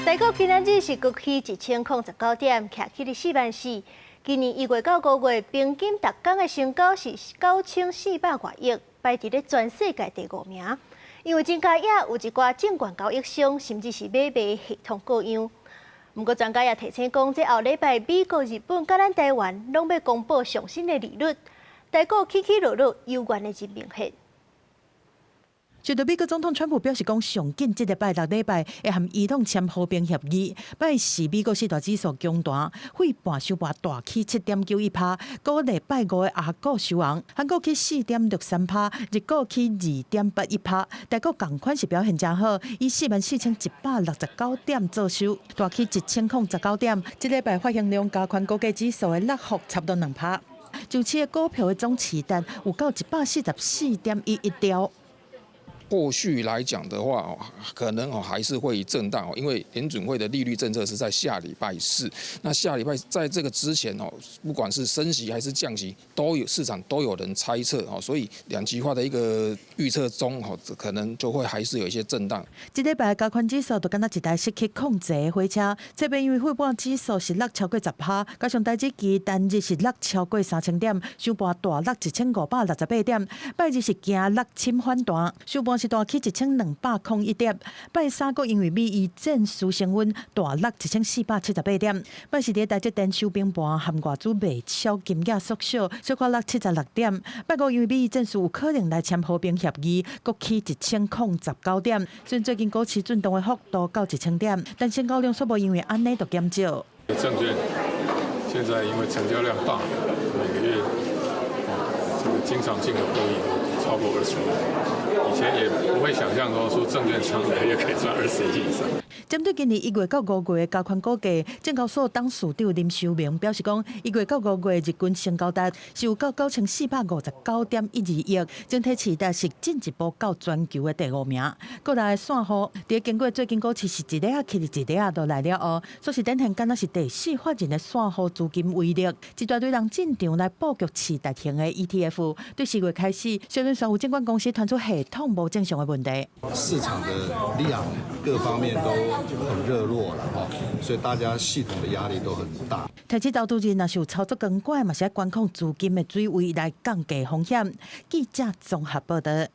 台股今仔日是擱起1019點，徛起4萬4。今年1月到5月平均逐天的成交是9400多億，排佇咧全世界第5名。因為增加也有一寡證券交易商甚至是買賣系統過樣。不過專家也提醒講，這後禮拜美國、日本甲咱台灣攏要公布上新的利率，台股起起落落，有關的真明顯。隨着美國總統川普表示講，上緊這個拜六禮拜會和伊朗簽和平協議。拜四美國四大指數強彈，費半收盤大起7.91%，股禮拜五的亞股收紅，韓國起4.63%，日股起2.81%，台股同款是表現真好，以44169點做收，大起1019點。這禮拜發行量加權國際指數的落幅差不多2%，就此的股票的總持單有到144.11條。後續來講的話，可能還是會震盪，因為聯準會的利率政策是在下禮拜四。那下禮拜在這個之前不管是升息還是降息，市場都有人猜測，所以兩極化的一個預測中，可能就會還是有一些震盪。這禮拜加權指數就敢若一台失去控制的火車，這邊因為費半指數是落超過10%，加上台指期單日是落超過3000點，收盤大落1568點，拜日是驚落深反彈，收盤是大起1201點，拜三個因為美伊戰事升溫，大落1478點。拜四台積電收平盤，含外資賣超金額縮小，小可落76點。拜五因為美伊戰事有可能來簽和平協議，國起1019點。雖然最近股市震動的幅度到1000點，但成交量卻無因為安尼就減少。證券現在因為成交量大，每個月這個經常性的獲利都超過20億。以前也不會想象說證券商每個月可以賺20億以上。針對今年1月到5月的加權股價，證交所董事長林修明表示講，1月到5月日均成交值是有到9459.12億，整體市值是進一步到全球的第5名。國內的散戶，在經過最近股市是一日起一日都來了後，所以典型敢若是第4法人的散戶資金威力，一大堆人進場來布局次大型的 ETF。對4月開始，小輪商務監管公司傳出系統無正常的問題，市場的量各方面都很熱絡了哈，所以大家系統的壓力都很大。台指投資人若是有操作光怪，嘛是要管控資金的水位來降低風險。記者綜合報道。